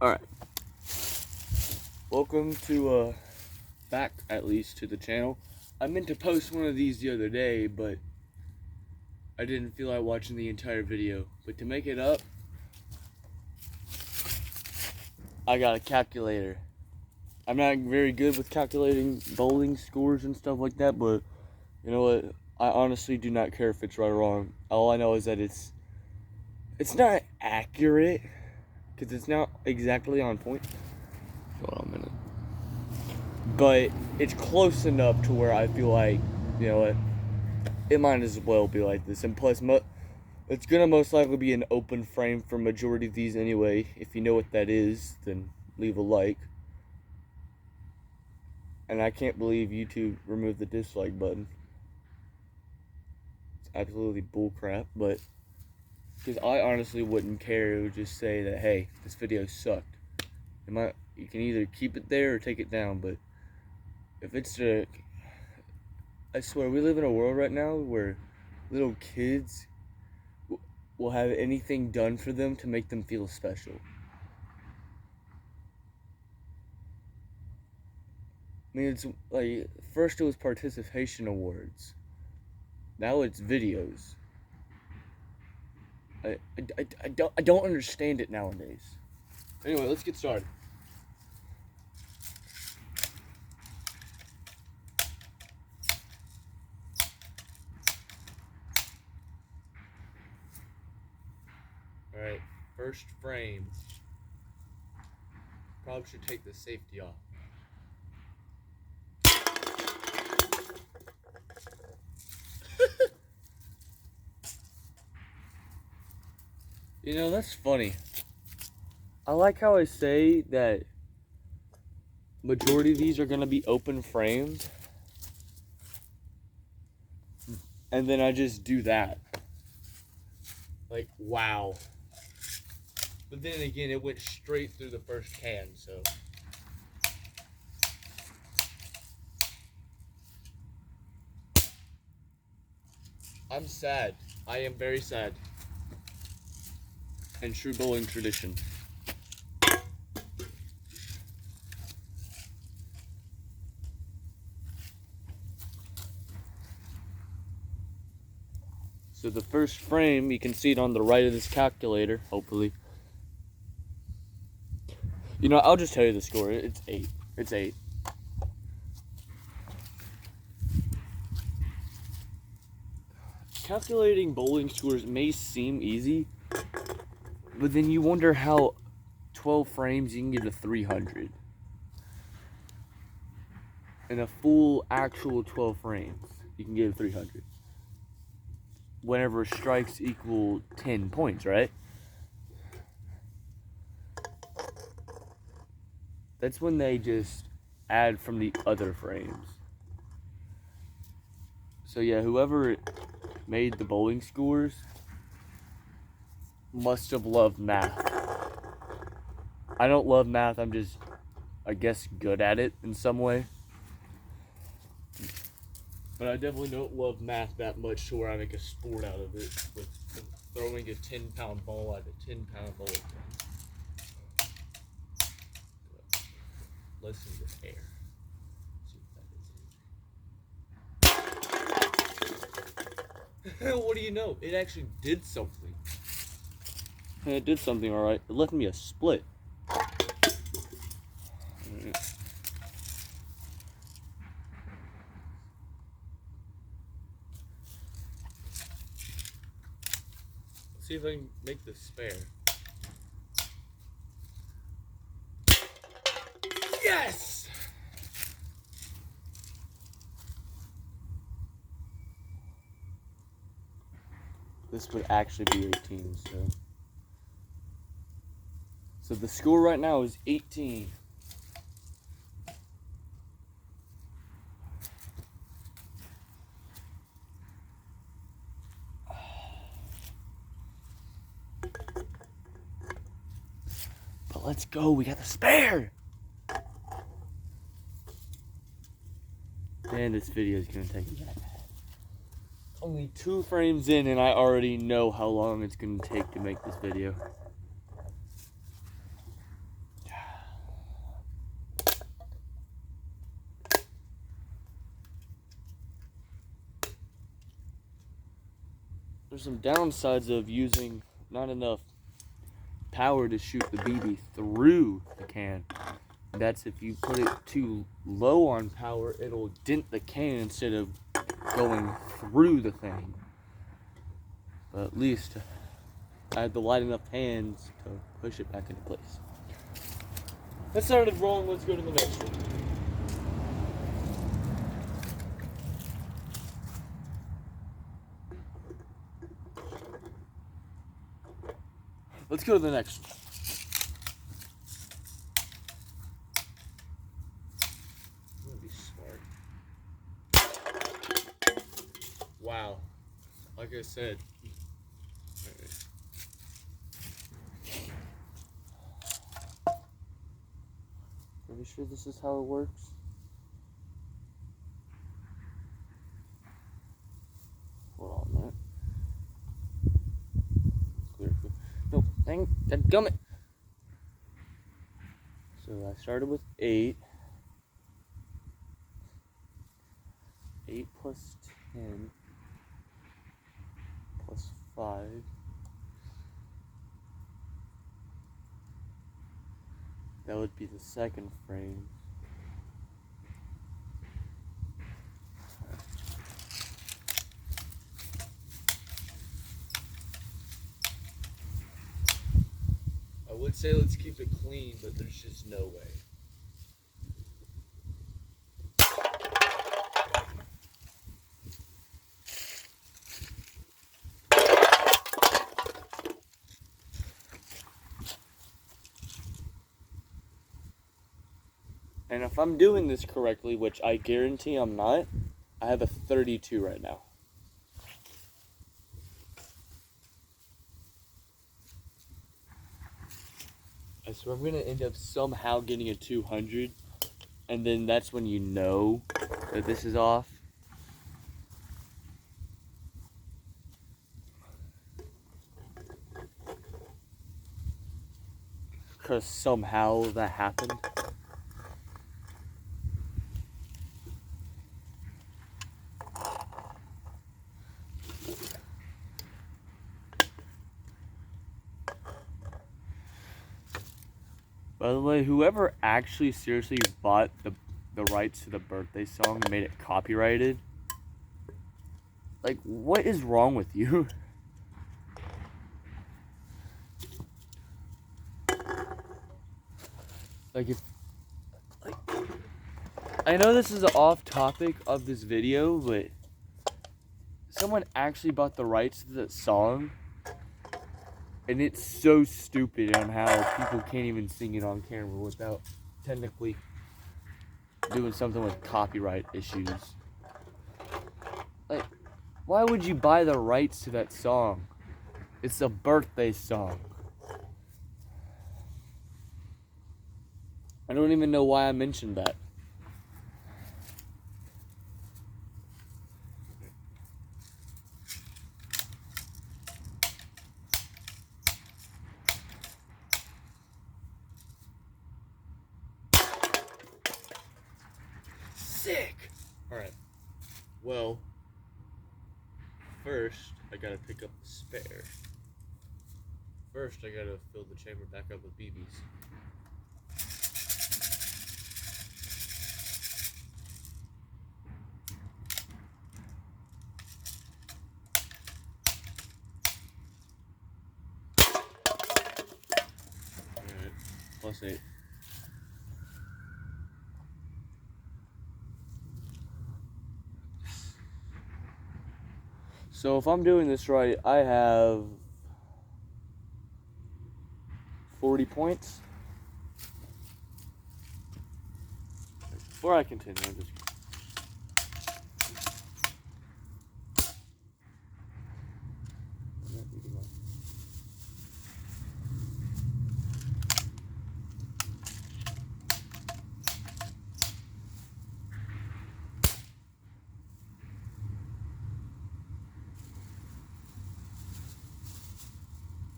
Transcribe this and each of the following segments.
Alright. Welcome to, back at least to the channel. I meant to post one of these the other day, but I didn't feel like watching the entire video. But to make it up, I got a calculator. I'm not very good with calculating bowling scores and stuff like that, but you know what? I honestly do not care if it's right or wrong. All I know is that it's not accurate, because it's not exactly on point. Hold on a minute. But it's close enough to where I feel like, you know what, it might as well be like this. And plus, it's gonna most likely be an open frame for majority of these anyway. If you know what that is, then leave a like. And I can't believe YouTube removed the dislike button. It's absolutely bullcrap, but because I honestly wouldn't care. It would just say that, hey, this video sucked. You can either keep it there or take it down, but if it's I swear, we live in a world right now where little kids will have anything done for them to make them feel special. I mean, it's like, first it was participation awards. Now it's videos. I don't understand it nowadays. Anyway, let's get started. Alright, first frame. Probably should take the safety off. You know, that's funny. I like how I say that majority of these are going to be open framed. And then I just do that. Like, wow. But then again, it went straight through the first can, so. I'm sad. I am very sad. And true bowling tradition. So the first frame, you can see it on the right of this calculator, hopefully. You know, I'll just tell you the score. It's 8. It's 8. Calculating bowling scores may seem easy, but then you wonder how 12 frames you can get to 300. In a full actual 12 frames, you can get to 300. Whenever strikes equal 10 points, right? That's when they just add from the other frames. So yeah, whoever made the bowling scores must have loved math. I don't love math, I'm just, I guess, good at it in some way. But I definitely don't love math that much to where I make a sport out of it with throwing a 10-pound ball at a 10-pound bowling pin. Listen to air. See what that is. What do you know? It actually did something. It did something alright. It left me a split. See if I can make this spare. Yes! This would actually be 18, so the score right now is 18. But let's go, we got the spare! Man, this video is gonna take a minute. Only 2 frames in and I already know how long it's gonna take to make this video. there's some downsides of using not enough power to shoot the BB through the can. That's if you put it too low on power, it'll dent the can instead of going through the thing. But at least I had the light enough hands to push it back into place. That sounded wrong. Let's go to the next one. Let's go to the next one. I'm gonna be smart. Wow. Like I said. Are you sure this is how it works? Hold on a minute. Clear. No, dang, dadgummit. So I started with 8. 8 plus 10 plus 5. That would be the second frame. I would say let's keep it clean, but there's just no way. And if I'm doing this correctly, which I guarantee I'm not, I have a 32 right now. So I'm going to end up somehow getting a 200, and then that's when you know that this is off. Because somehow that happened. By the way, whoever actually seriously bought the rights to the birthday song and made it copyrighted, like, what is wrong with you? Like, I know this is off topic of this video, but someone actually bought the rights to that song. And it's so stupid on how people can't even sing it on camera without technically doing something with copyright issues. Like, why would you buy the rights to that song? It's a birthday song. I don't even know why I mentioned that. Sick! Alright. Well, first, I gotta pick up the spare. First, I gotta fill the chamber back up with BBs. Alright, plus 8. So if I'm doing this right, I have 40 points. Before I continue, I'm just...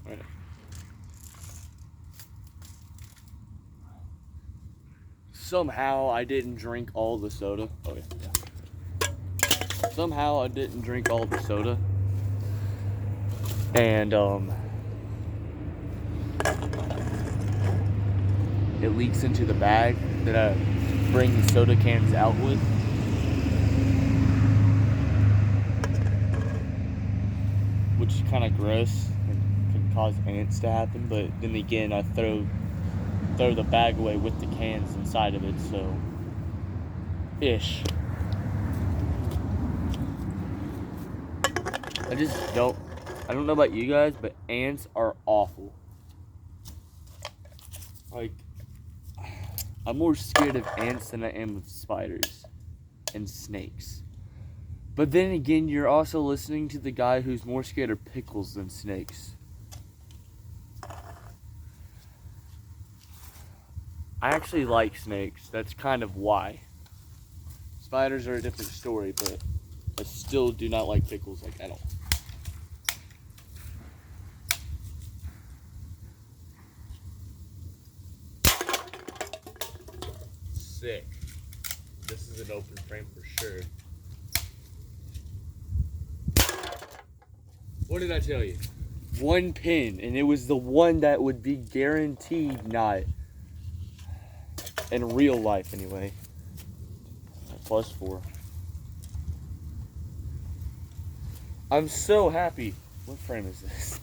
Right. Somehow I didn't drink all the soda. Oh yeah. Somehow I didn't drink all the soda. and it leaks into the bag that I bring the soda cans out with. Which is kind of gross and can cause ants to happen, but then again, I throw the bag away with the cans inside of it, so ish. I don't know about you guys, but ants are awful. Like, I'm more scared of ants than I am of spiders and snakes. But then again, you're also listening to the guy who's more scared of pickles than snakes. I actually like snakes. That's kind of why. Spiders are a different story, but I still do not like pickles like at all. Sick. This is an open frame for sure. What did I tell you? One pin, and it was the one that would be guaranteed not. In real life, anyway. +4. I'm so happy. What frame is this?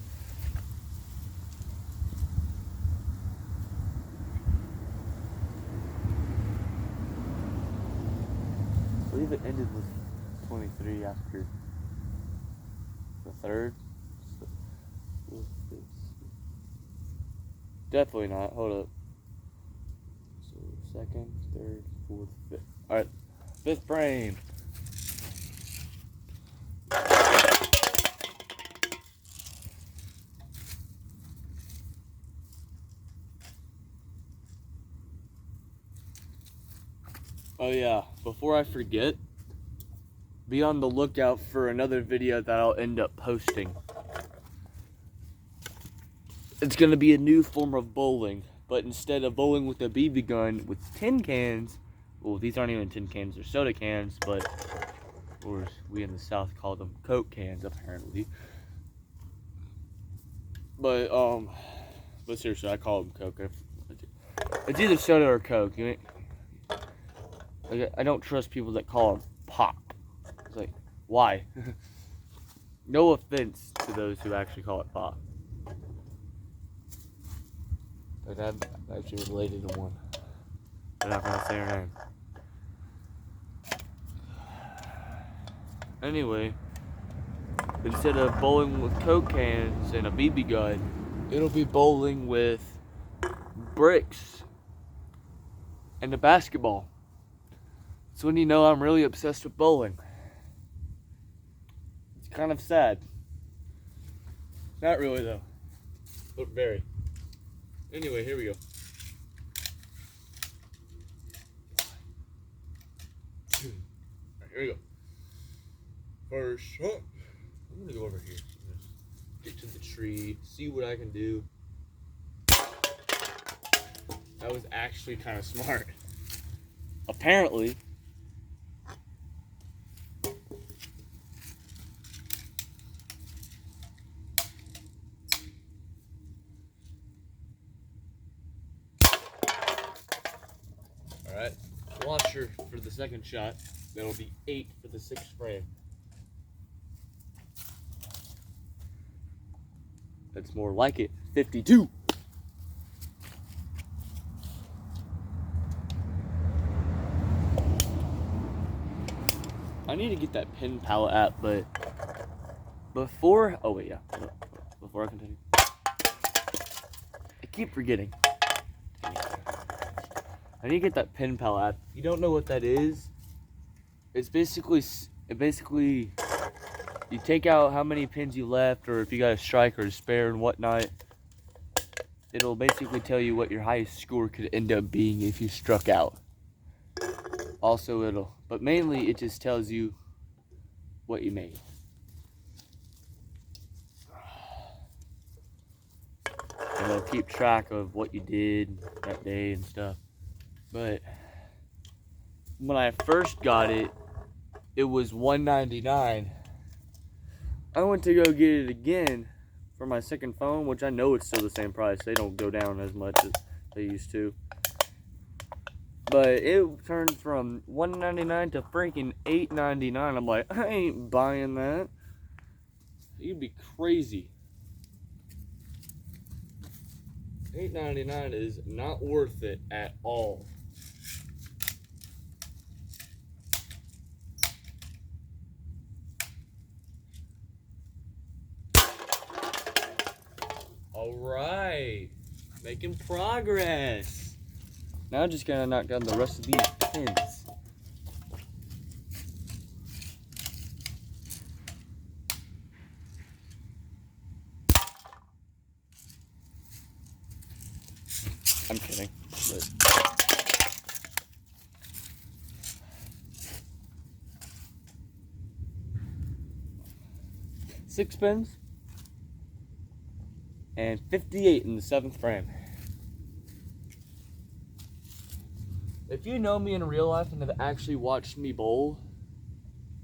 I believe it ended with 23 after the third. Definitely not. Hold up. So second, third, fourth, fifth. Alright. Fifth frame. Oh yeah, before I forget, be on the lookout for another video that I'll end up posting. It's going to be a new form of bowling, but instead of bowling with a BB gun with tin cans, well, these aren't even tin cans, they're soda cans, but, or we in the South call them Coke cans, apparently. But seriously, I call them Coke. It's either soda or Coke. I don't trust people that call them pop. It's like, why? No offense to those who actually call it pop. But I'm actually related to one. I'm not gonna say her name. Anyway, instead of bowling with Coke cans and a BB gun, it'll be bowling with bricks and a basketball. That's when you know I'm really obsessed with bowling. It's kind of sad. Not really though, but very. Anyway, here we go. Alright, here we go. First shot. I'm gonna go over here. Get to the tree, see what I can do. That was actually kind of smart. Apparently. Alright, launcher for the second shot. That'll be 8 for the 6th frame. That's more like it. 52. I need to get that Pen Pal app, but before, oh wait, yeah, before I continue, I keep forgetting. I need to get that Pen Pal app. If you don't know what that is, it's basically, you take out how many pins you left, or if you got a strike or a spare and whatnot. It'll basically tell you what your highest score could end up being if you struck out. Also, but mainly it just tells you what you made. And it'll keep track of what you did that day and stuff. But when I first got it, it was $1.99. I went to go get it again for my second phone, which I know it's still the same price. They don't go down as much as they used to. But it turned from $199 to freaking $899. I'm like, I ain't buying that. You'd be crazy. $8.99 is not worth it at all. All right, making progress. Now I'm just gonna knock down the rest of these pins. I'm kidding. But 6 pins and 58 in the 7th frame. If you know me in real life and have actually watched me bowl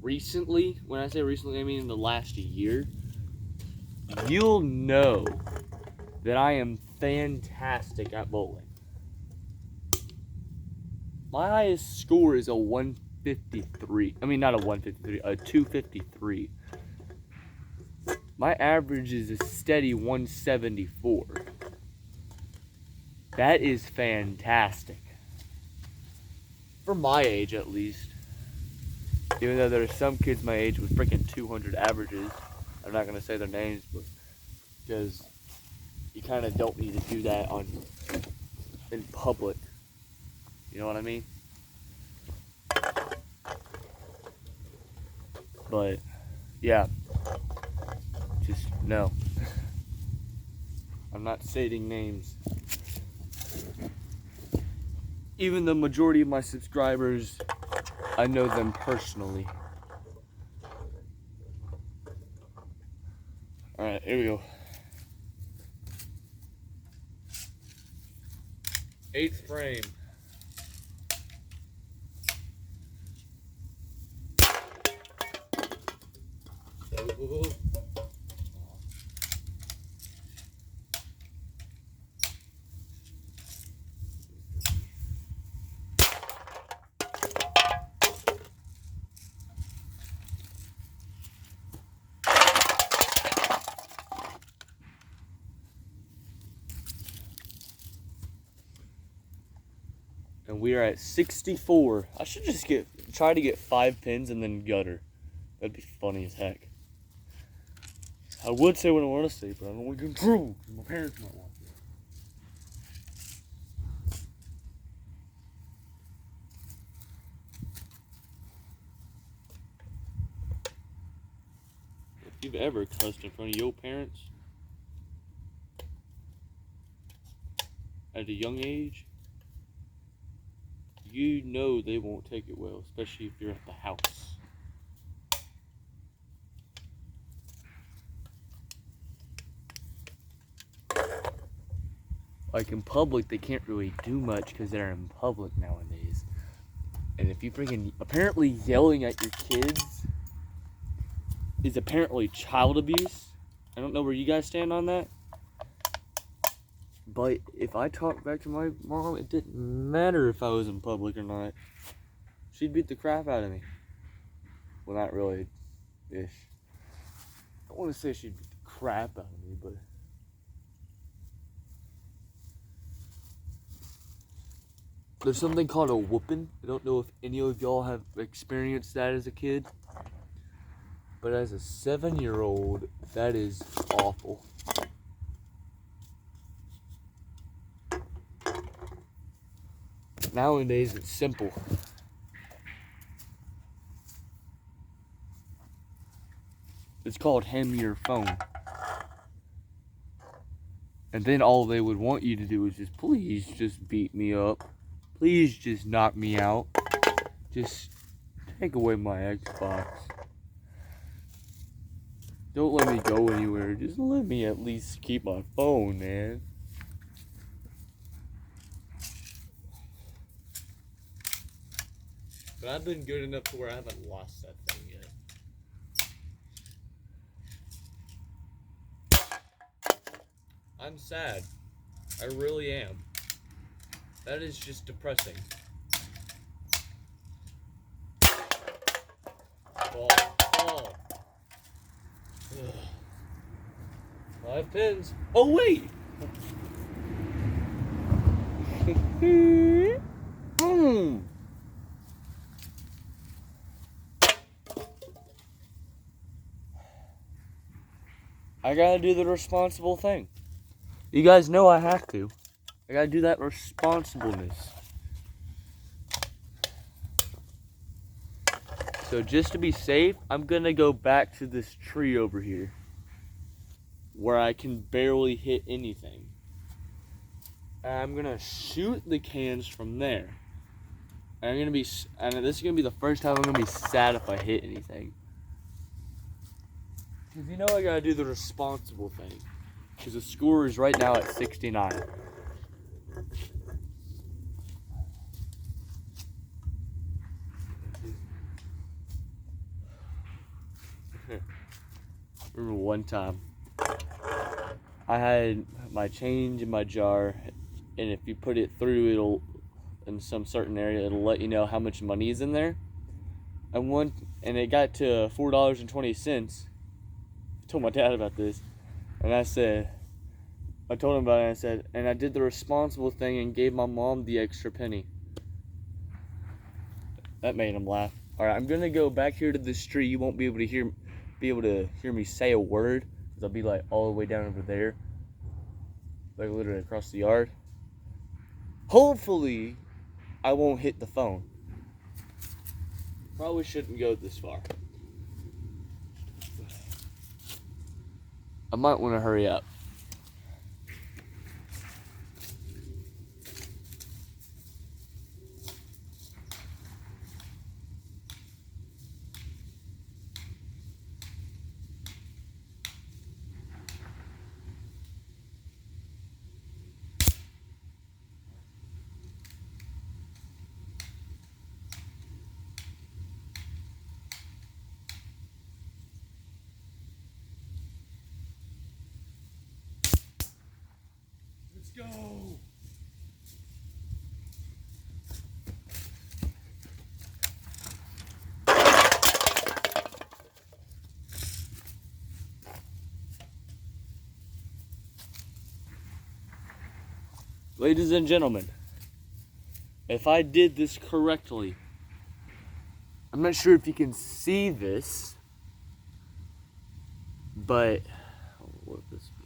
recently, when I say recently, I mean in the last year, you'll know that I am fantastic at bowling. My highest score is a 153. I mean, not a 153, a 253. My average is a steady 174. That is fantastic. For my age, at least. Even though there are some kids my age with freaking 200 averages. I'm not going to say their names, but because you kind of don't need to do that in public. You know what I mean? But, yeah. Just, no. I'm not stating names. Even the majority of my subscribers, I know them personally. Alright, here we go. 8th frame. Ooh. And we are at 64. I should just try to get 5 pins and then gutter. That'd be funny as heck. I would say what I want to say, but I don't want to get in trouble. My parents might want to. If you've ever cussed in front of your parents at a young age, you know they won't take it well, especially if you're at the house. Like in public, they can't really do much because they're in public nowadays. And if you freaking apparently yelling at your kids is apparently child abuse. I don't know where you guys stand on that. But if I talked back to my mom, it didn't matter if I was in public or not. She'd beat the crap out of me. Well, not really, ish. I don't want to say she'd beat the crap out of me, but there's something called a whooping. I don't know if any of y'all have experienced that as a kid. But as a 7-year-old, that is awful. Nowadays, it's simple. It's called hand me your phone. And then all they would want you to do is just, please just beat me up. Please just knock me out. Just take away my Xbox. Don't let me go anywhere. Just let me at least keep my phone, man. But I've been good enough to where I haven't lost that thing yet. I'm sad. I really am. That is just depressing. Ball. Ball. Ugh. 5 pins. Oh, wait! Boom! I gotta do the responsible thing. You guys know I have to. I gotta do that responsibleness. So just to be safe, I'm gonna go back to this tree over here where I can barely hit anything. And I'm gonna shoot the cans from there. And this is gonna be the first time I'm gonna be sad if I hit anything. Because you know I gotta do the responsible thing. Because the score is right now at 69. Remember one time, I had my change in my jar, and if you put it through, in some certain area, it'll let you know how much money is in there. And it got to $4.20. I told my dad about this, and I told him about it, and I said, and I did the responsible thing and gave my mom the extra penny. That made him laugh. All right, I'm gonna go back here to this tree. You won't be able to hear me say a word, because I'll be like all the way down over there, like literally across the yard. Hopefully, I won't hit the phone. Probably shouldn't go this far. I might want to hurry up. Let's go. Ladies and gentlemen, if I did this correctly, I'm not sure if you can see this, but what would this be?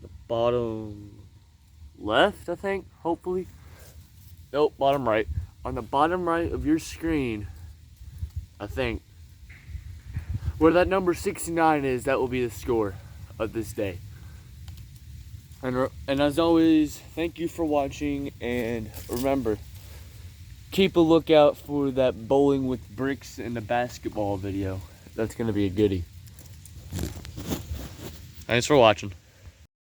The bottom left, I think, hopefully. Nope, bottom right. On the bottom right of your screen, I think, where that number 69 is, that will be the score of this day. And as always, thank you for watching, and remember, keep a lookout for that bowling with bricks and the basketball video. That's going to be a goodie. Thanks for watching.